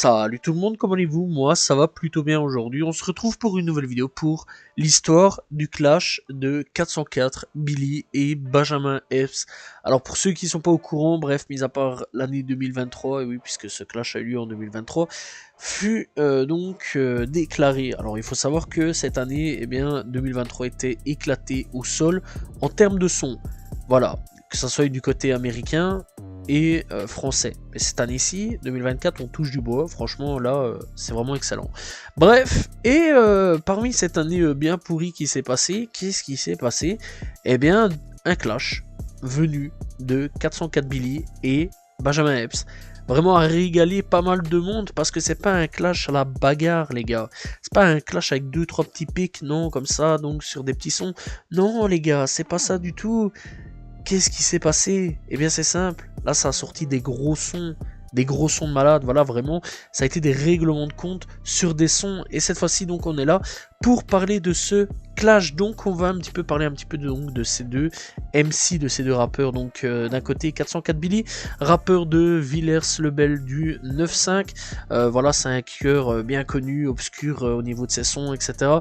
Salut tout le monde, comment allez-vous? Moi ça va plutôt bien aujourd'hui. On se retrouve pour une nouvelle vidéo pour l'histoire du clash de 404, Billy et Benjamin Epps. Alors pour ceux qui sont pas au courant, bref, mis à part l'année 2023, et oui puisque ce clash a eu lieu en 2023, fut déclaré. Alors il faut savoir que cette année, eh bien 2023 était éclaté au sol en termes de son. Voilà, que ça soit du côté américain et français. Mais cette année-ci, 2024, on touche du bois. Franchement, là, c'est vraiment excellent. Bref, et parmi cette année bien pourrie qui s'est passée, qu'est-ce qui s'est passé? Eh bien, un clash venu de 404 Billy et Benjamin Epps. Vraiment à régaler pas mal de monde parce que c'est pas un clash à la bagarre, les gars. C'est pas un clash avec 2-3 petits pics, non, comme ça, donc sur des petits sons. Non, les gars, c'est pas ça du tout. Qu'est-ce qui s'est passé? Eh bien c'est simple, là ça a sorti des gros sons de malade, voilà vraiment, ça a été des règlements de compte sur des sons, et cette fois-ci donc on est là pour parler de ce clash. Donc on va un petit peu parler de ces deux MC, de ces deux rappeurs, donc d'un côté 404 Billy, rappeur de Villers-le-Bel du 9-5, voilà c'est un kicker bien connu, obscur au niveau de ses sons, etc.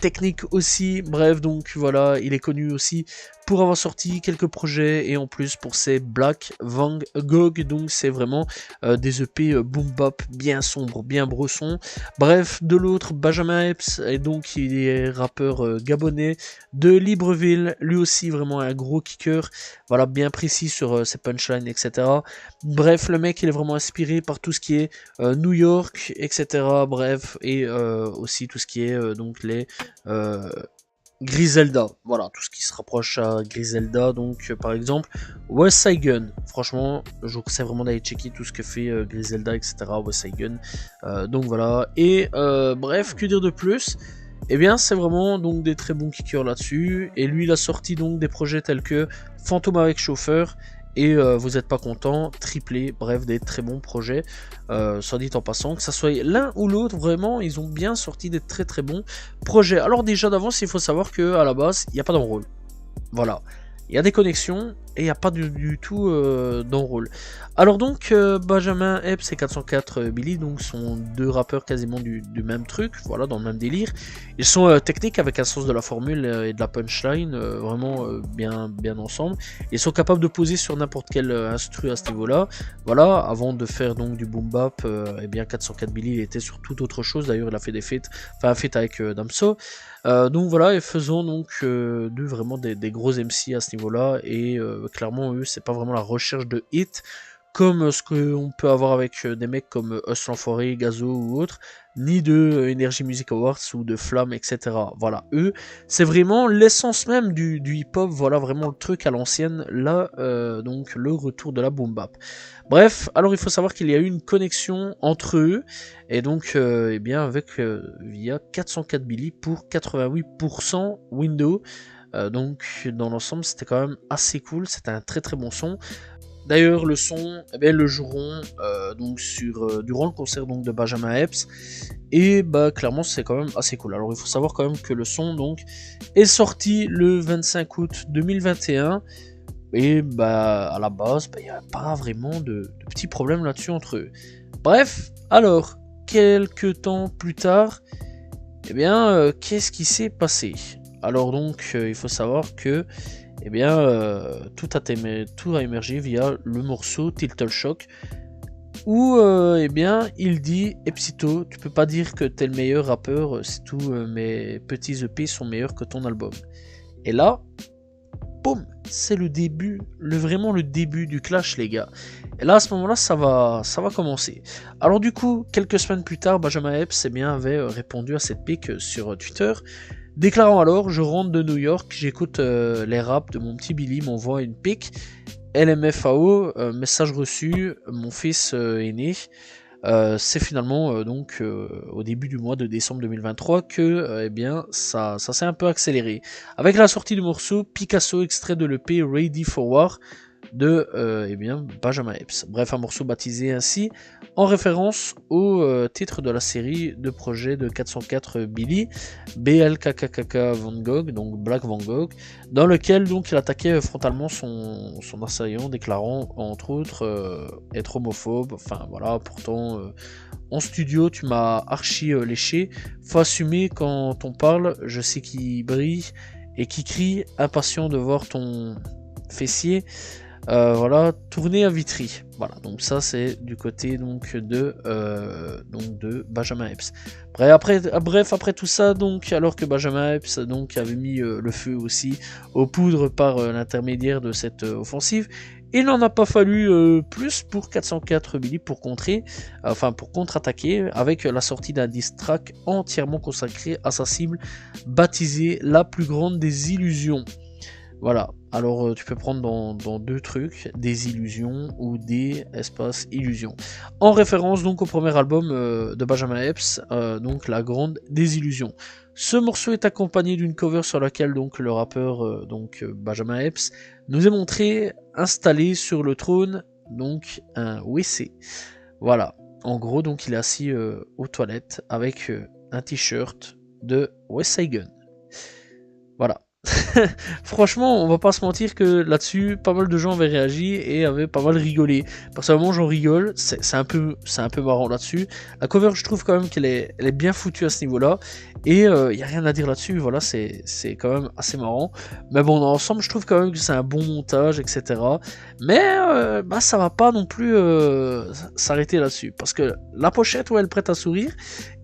Technique aussi, bref donc voilà, il est connu aussi pour avoir sorti quelques projets et en plus pour ses Black Van Gogh, donc c'est vraiment des EP boom bap bien sombres, bien bressons. Bref, de l'autre Benjamin Epps, et donc il est rappeur gabonais de Libreville, lui aussi vraiment un gros kicker, voilà bien précis sur ses punchlines, etc. Bref, le mec il est vraiment inspiré par tout ce qui est New York, etc. Bref, et aussi tout ce qui est donc les Griselda, voilà, tout ce qui se rapproche à Griselda, donc par exemple West Side Gun, franchement je vous conseille vraiment d'aller checker tout ce que fait Griselda, etc. West Side Gun, donc voilà, et bref, que dire de plus? Eh bien c'est vraiment donc des très bons kickers là-dessus, et lui il a sorti donc des projets tels que Fantôme avec chauffeur, et vous n'êtes pas content, triplé, bref des très bons projets, soit dit en passant, que ça soit l'un ou l'autre, vraiment ils ont bien sorti des très très bons projets. Alors déjà d'avance il faut savoir que à la base il n'y a pas d'enrôle, voilà, il y a des connexions et il n'y a pas du tout d'enrôle. Alors donc Benjamin Epps et 404 Billy donc sont deux rappeurs quasiment du même truc, voilà, dans le même délire. Ils sont techniques avec un sens de la formule et de la punchline, vraiment bien ensemble. Ils sont capables de poser sur n'importe quel instru à ce niveau-là. Voilà, avant de faire donc du boom bap, et bien 404 Billy il était sur toute autre chose. D'ailleurs il a fait des feats, enfin un feat avec Damso. Donc voilà, et faisant donc vraiment des gros MC à ce niveau-là, et clairement eux c'est pas vraiment la recherche de hit comme ce qu'on peut avoir avec des mecs comme Us l'Enfoiré, Gazo ou autres, ni de Energy Music Awards ou de Flamme, etc. Voilà, eux, c'est vraiment l'essence même du hip-hop, voilà vraiment le truc à l'ancienne, là, donc le retour de la boom bap. Bref, alors il faut savoir qu'il y a eu une connexion entre eux, et donc, eh bien, avec via 404 Billy pour 88% Windows. Donc, dans l'ensemble, c'était quand même assez cool, c'était un très très bon son. D'ailleurs, le son, eh bien, le joueront donc durant le concert donc, de Benjamin Epps, et bah clairement c'est quand même assez cool. Alors il faut savoir quand même que le son donc est sorti le 25 août 2021, et bah à la base il n'y a pas vraiment de petits problèmes là-dessus entre eux. Bref, alors quelques temps plus tard, eh bien qu'est-ce qui s'est passé? Alors donc il faut savoir que eh bien, tout a émergé via le morceau Title Shock, où eh bien, il dit Epsito, tu peux pas dire que t'es le meilleur rappeur si tous mes petits EP sont meilleurs que ton album. Et là, boum, c'est le début, vraiment le début du clash, les gars. Et là, à ce moment-là, ça va commencer. Alors du coup, quelques semaines plus tard, Benjamin Epps eh bien, avait répondu à cette pique sur Twitter, déclarant alors, je rentre de New York, j'écoute les raps de mon petit Billy, m'envoie une pique, LMFAO, message reçu, mon fils est né. C'est finalement donc au début du mois de décembre 2023 que eh bien ça s'est un peu accéléré. Avec la sortie du morceau Picasso, extrait de l'EP Ready for War de eh bien, Benjamin Epps. Bref, un morceau baptisé ainsi en référence au titre de la série de projets de 404 Billy, BLKKKK Van Gogh, donc Black Van Gogh, dans lequel donc il attaquait frontalement son assaillant, déclarant entre autres être homophobe. Enfin voilà, pourtant en studio, tu m'as archi léché. Faut assumer quand on parle, je sais qu'il brille et qu'il crie, impatient de voir ton fessier. Voilà, tourner à Vitry. Voilà, donc ça c'est du côté donc de Benjamin Epps. Bref, après tout ça, donc alors que Benjamin Epps donc avait mis le feu aussi aux poudres par l'intermédiaire de cette offensive, il n'en a pas fallu plus pour 404 Billy pour pour contre-attaquer avec la sortie d'un diss track entièrement consacré à sa cible, baptisée la plus grande des illusions. Voilà, alors tu peux prendre dans deux trucs, des illusions ou des espaces illusions. En référence donc au premier album de Benjamin Epps, donc La Grande Désillusion. Ce morceau est accompagné d'une cover sur laquelle donc le rappeur Benjamin Epps nous est montré installé sur le trône donc un WC. Voilà, en gros donc il est assis aux toilettes avec un t-shirt de West Side Gun. Voilà. Franchement, on va pas se mentir que là-dessus, pas mal de gens avaient réagi et avaient pas mal rigolé. Personnellement, j'en rigole, c'est un peu marrant là-dessus. La cover, je trouve quand même qu'elle est bien foutue à ce niveau-là. Et il y a rien à dire là-dessus, voilà, c'est quand même assez marrant. Mais bon, dans l'ensemble, je trouve quand même que c'est un bon montage, etc. Mais ça va pas non plus s'arrêter là-dessus. Parce que la pochette, ouais, elle prête à sourire.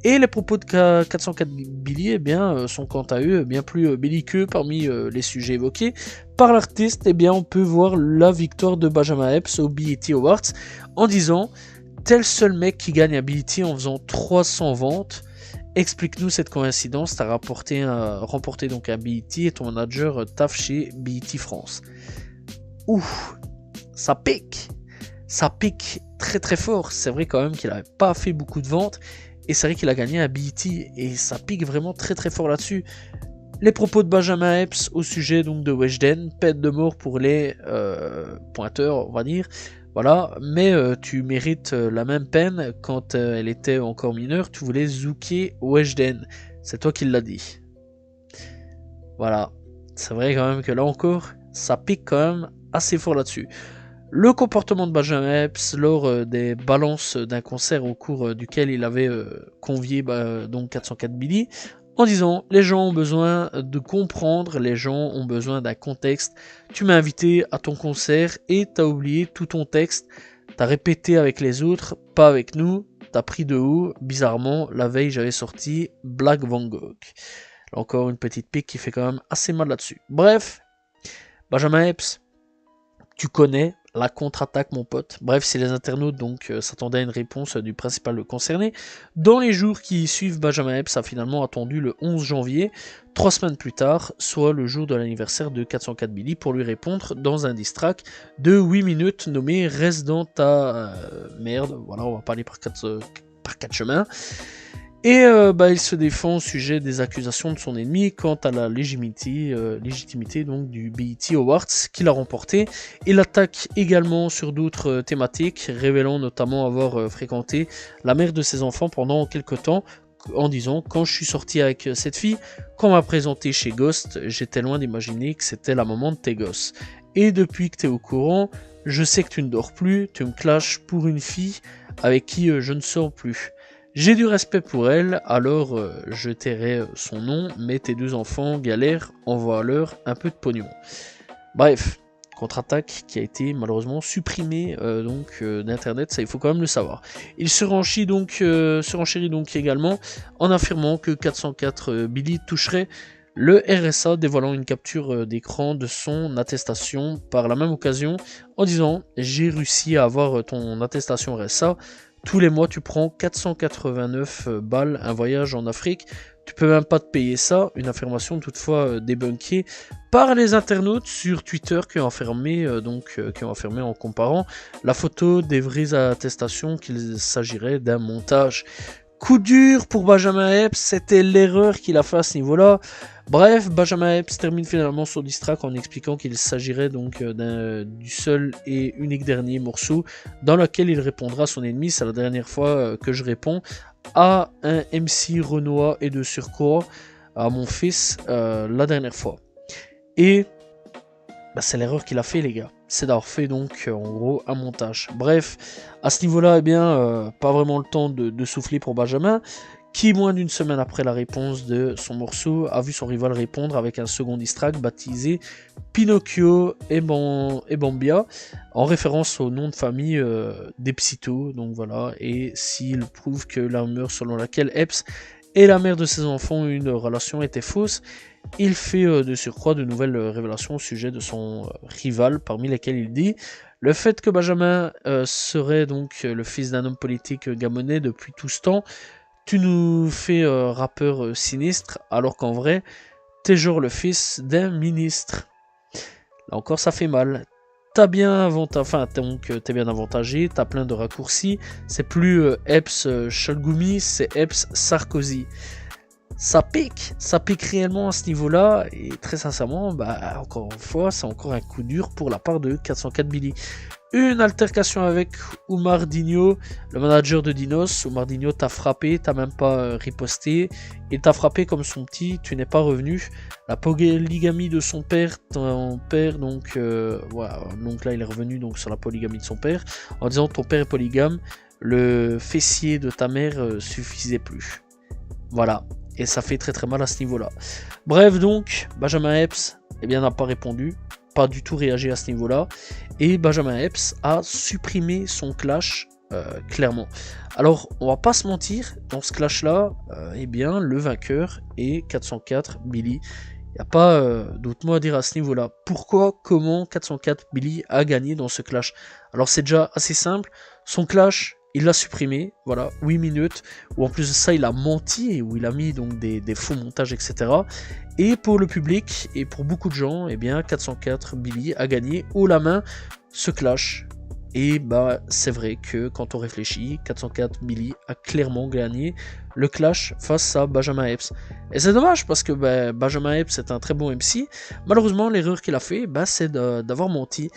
Et les propos de 404 Billy eh bien, sont quant à eux bien plus belliqueux parmi les sujets évoqués par l'artiste. Eh bien, on peut voir la victoire de Benjamin Epps au BET Awards en disant « Tel seul mec qui gagne à BET en faisant 300 ventes. Explique-nous cette coïncidence, t'as remporté donc un BET et ton manager taffe chez BET France. » Ouh, ça pique très très fort. C'est vrai quand même qu'il n'avait pas fait beaucoup de ventes. Et c'est vrai qu'il a gagné un BET et ça pique vraiment très très fort là-dessus. Les propos de Benjamin Epps au sujet donc de Weshden, peine de mort pour les pointeurs, on va dire. Voilà, mais tu mérites la même peine quand elle était encore mineure. Tu voulais zouker Weshden. C'est toi qui l'as dit. Voilà, c'est vrai quand même que là encore, ça pique quand même assez fort là-dessus. Le comportement de Benjamin Epps lors des balances d'un concert au cours duquel il avait convié donc 404 Billy en disant les gens ont besoin de comprendre, les gens ont besoin d'un contexte. Tu m'as invité à ton concert et t'as oublié tout ton texte. T'as répété avec les autres, pas avec nous. T'as pris de haut. Bizarrement, la veille j'avais sorti Black Van Gogh. Là encore une petite pique qui fait quand même assez mal là-dessus. Bref, Benjamin Epps, tu connais la contre-attaque, mon pote. Bref, si les internautes donc s'attendaient à une réponse du principal concerné, dans les jours qui suivent, Benjamin Epps a finalement attendu le 11 janvier, 3 semaines plus tard, soit le jour de l'anniversaire de 404 Billy, pour lui répondre dans un diss track de 8 minutes nommé Reste dans ta merde. Voilà, on va pas aller par quatre chemins. Et il se défend au sujet des accusations de son ennemi quant à la légitimité donc du BET Awards qu'il a remporté. Il attaque également sur d'autres thématiques, révélant notamment avoir fréquenté la mère de ses enfants pendant quelques temps, en disant « Quand je suis sorti avec cette fille, quand on m'a présenté chez Ghost, j'étais loin d'imaginer que c'était la maman de tes gosses. Et depuis que t'es au courant, je sais que tu ne dors plus, tu me clashes pour une fille avec qui je ne sors plus. J'ai du respect pour elle, alors je tairai son nom, mais tes deux enfants galèrent, envoie-leur un peu de pognon. » Bref, contre-attaque qui a été malheureusement supprimée d'internet, ça il faut quand même le savoir. Il se renchérit donc également en affirmant que 404 Billy toucherait le RSA, dévoilant une capture d'écran de son attestation par la même occasion en disant « J'ai réussi à avoir ton attestation RSA. Tous les mois, tu prends 489 balles, un voyage en Afrique. Tu peux même pas te payer ça. » Une affirmation toutefois débunkée par les internautes sur Twitter qui ont affirmé en comparant la photo des vraies attestations qu'il s'agirait d'un montage. Coup dur pour Benjamin Epps, c'était l'erreur qu'il a fait à ce niveau-là. Bref, Benjamin Epps termine finalement son diss track en expliquant qu'il s'agirait donc du seul et unique dernier morceau dans lequel il répondra à son ennemi. C'est la dernière fois que je réponds à un MC Renoir et de surcroît à mon fils la dernière fois. Et c'est l'erreur qu'il a fait, les gars. c'est d'avoir fait donc en gros un montage. Bref, à ce niveau-là, eh bien, pas vraiment le temps de souffler pour Benjamin, qui moins d'une semaine après la réponse de son morceau a vu son rival répondre avec un second diss track baptisé Pinocchio et Bambia, en référence au nom de famille d'Epsito. Donc voilà, et s'il prouve que la rumeur selon laquelle Epps et la mère de ses enfants ont une relation était fausse, il fait de surcroît de nouvelles révélations au sujet de son rival, parmi lesquelles il dit le fait que Benjamin serait donc le fils d'un homme politique gabonais depuis tout ce temps. Tu nous fais rappeur sinistre, alors qu'en vrai, t'es genre le fils d'un ministre. Là encore, ça fait mal. T'es bien avantagé, t'as plein de raccourcis. C'est plus Epps Chalgoumi, c'est Epps Sarkozy. Ça pique réellement à ce niveau-là, et très sincèrement, bah, encore une fois, c'est encore un coup dur pour la part de 404 Billy. Une altercation avec Oumar Digno, le manager de Dinos. Oumar Digno t'a frappé, t'as même pas riposté, et t'a frappé comme son petit, tu n'es pas revenu. La polygamie de son père, ton père, donc voilà, donc là il est revenu donc sur la polygamie de son père, en disant ton père est polygame, le fessier de ta mère suffisait plus. Voilà. Et ça fait très très mal à ce niveau-là. Bref, donc, Benjamin Epps n'a pas répondu, pas du tout réagi à ce niveau-là. Et Benjamin Epps a supprimé son clash, clairement. Alors, on va pas se mentir, dans ce clash-là, le vainqueur est 404 Billy. Il n'y a pas d'autre mot à dire à ce niveau-là. Pourquoi, comment 404 Billy a gagné dans ce clash? Alors, c'est déjà assez simple. Son clash, il l'a supprimé, voilà, 8 minutes, où en plus de ça, il a menti, où il a mis donc des faux montages, etc. Et pour le public, et pour beaucoup de gens, 404 Billy a gagné haut la main ce clash. Et bah, c'est vrai que quand on réfléchit, 404 Billy a clairement gagné le clash face à Benjamin Epps. Et c'est dommage parce que Benjamin Epps est un très bon MC. Malheureusement, l'erreur qu'il a fait, c'est d'avoir menti.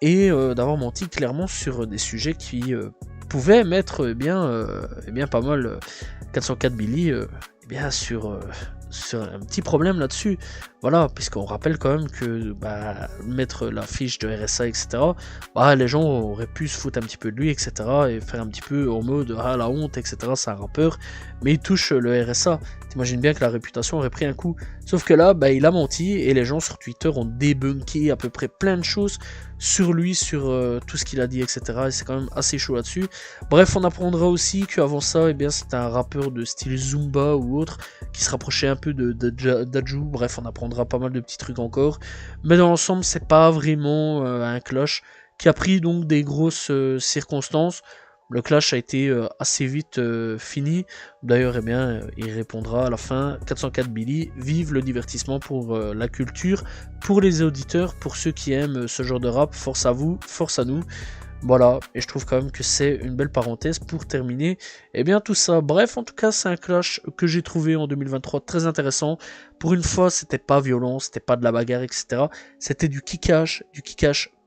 Et d'avoir menti clairement sur des sujets qui pouvaient mettre pas mal 404 Billy sur un petit problème là-dessus. Voilà, puisqu'on rappelle quand même que mettre la fiche de RSA, etc., les gens auraient pu se foutre un petit peu de lui, etc., et faire un petit peu en mode ah la honte, etc., c'est un rappeur, mais il touche le RSA. T'imagines bien que la réputation aurait pris un coup. Sauf que là, il a menti, et les gens sur Twitter ont débunké à peu près plein de choses sur lui, sur tout ce qu'il a dit, etc., et c'est quand même assez chaud là-dessus. Bref, on apprendra aussi qu'avant ça, c'était un rappeur de style Zumba ou autre, qui se rapprochait un peu de Daju. Bref, on apprendra pas mal de petits trucs encore, mais dans l'ensemble c'est pas vraiment un clash qui a pris donc des grosses circonstances. Le clash a été assez vite fini. D'ailleurs, il répondra à la fin. 404 Billy, vive le divertissement pour la culture, pour les auditeurs, pour ceux qui aiment ce genre de rap. Force à vous, force à nous. Voilà, et je trouve quand même que c'est une belle parenthèse pour terminer tout ça. Bref, en tout cas, c'est un clash que j'ai trouvé en 2023 très intéressant. Pour une fois, c'était pas violent, c'était pas de la bagarre, etc. C'était du kickage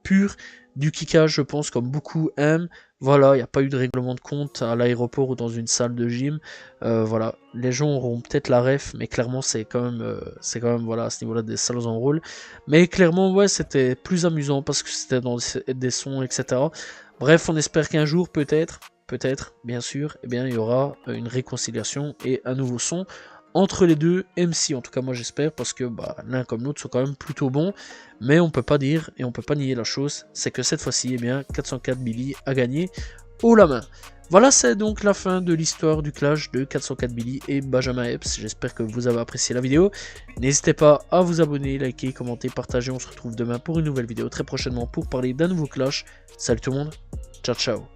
pur, du kickage, je pense, comme beaucoup aiment. Voilà, il n'y a pas eu de règlement de compte à l'aéroport ou dans une salle de gym. Voilà, les gens auront peut-être la ref, mais clairement, c'est quand même voilà, à ce niveau-là des salles en rôle. Mais clairement, ouais, c'était plus amusant parce que c'était dans des sons, etc. Bref, on espère qu'un jour, peut-être, bien sûr, il y aura une réconciliation et un nouveau son entre les deux MC. En tout cas, moi j'espère, parce que l'un comme l'autre sont quand même plutôt bons. Mais on peut pas dire et on peut pas nier la chose, c'est que cette fois-ci, 404 Billy a gagné haut la main. Voilà, c'est donc la fin de l'histoire du clash de 404 Billy et Benjamin Epps. J'espère que vous avez apprécié la vidéo. N'hésitez pas à vous abonner, liker, commenter, partager. On se retrouve demain pour une nouvelle vidéo très prochainement pour parler d'un nouveau clash. Salut tout le monde, ciao ciao.